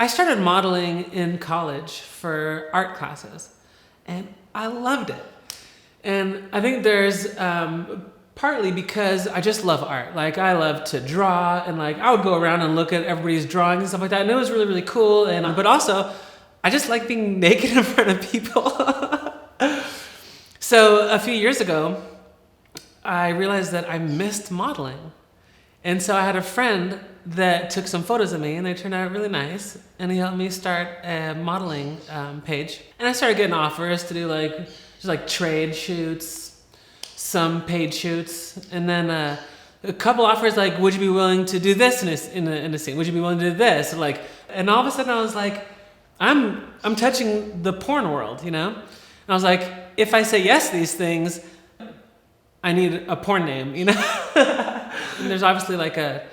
I started modeling in college for art classes, and I loved it. And I think there's partly because I just love art. Like, I love to draw, and like I would go around and look at everybody's drawings and stuff like that, and it was really, really cool. And but also, I just like being naked in front of people. So a few years ago, I realized that I missed modeling. And so I had a friend that took some photos of me, and they turned out really nice. And he helped me start a modeling page. And I started getting offers to do like just like trade shoots, some paid shoots, and then a couple offers like, would you be willing to do this in a scene? Would you be willing to do this? Like, and all of a sudden I was like, I'm touching the porn world, you know? And I was like, if I say yes to these things, I need a porn name, you know? And there's obviously like a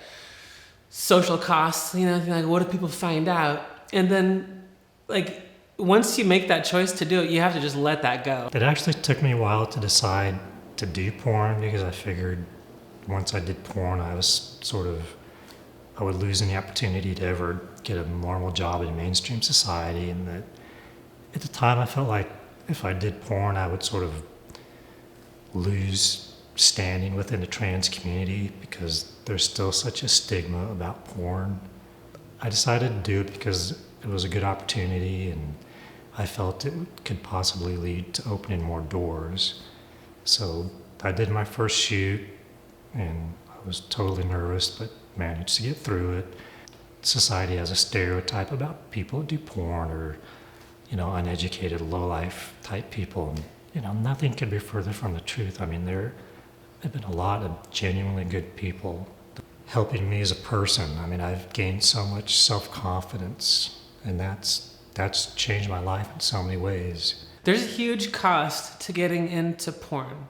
social cost, you know, like what if people find out? And then like once you make that choice to do it, you have to just let that go. It actually took me a while to decide to do porn because I figured once I did porn, I would lose any opportunity to ever get a normal job in mainstream society. And that at the time I felt like if I did porn, I would sort of lose standing within the trans community because there's still such a stigma about porn. I decided to do it because it was a good opportunity and I felt it could possibly lead to opening more doors. So I did my first shoot and I was totally nervous but managed to get through it. Society has a stereotype about people who do porn or, you know, uneducated, low-life type people. And, you know, nothing could be further from the truth. I mean, there have been a lot of genuinely good people helping me as a person. I mean, I've gained so much self-confidence, and that's changed my life in so many ways. There's a huge cost to getting into porn.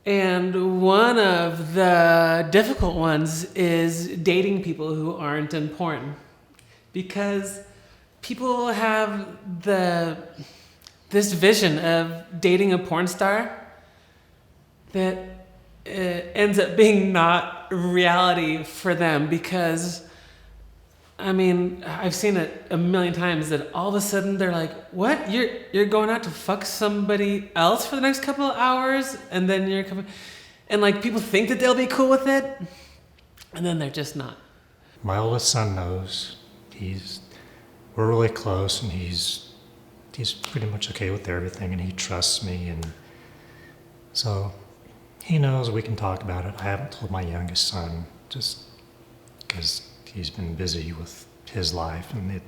And one of the difficult ones is dating people who aren't in porn. Because people have this vision of dating a porn star that ends up being not reality for them because, I mean, I've seen it a million times that all of a sudden they're like, what? You're going out to fuck somebody else for the next couple of hours? And then you're coming... And like people think that they'll be cool with it, and then they're just not. My oldest son knows. We're really close, and he's pretty much okay with everything, and he trusts me, and so he knows we can talk about it. I haven't told my youngest son just because he's been busy with his life, and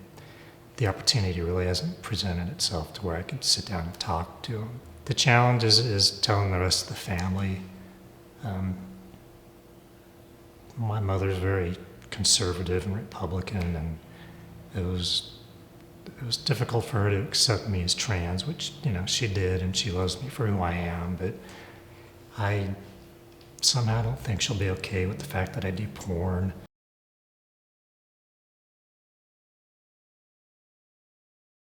the opportunity really hasn't presented itself to where I could sit down and talk to him. The challenge is telling the rest of the family. My mother's very conservative and Republican, and it was difficult for her to accept me as trans, which, you know, she did, and she loves me for who I am, but I somehow don't think she'll be okay with the fact that I do porn.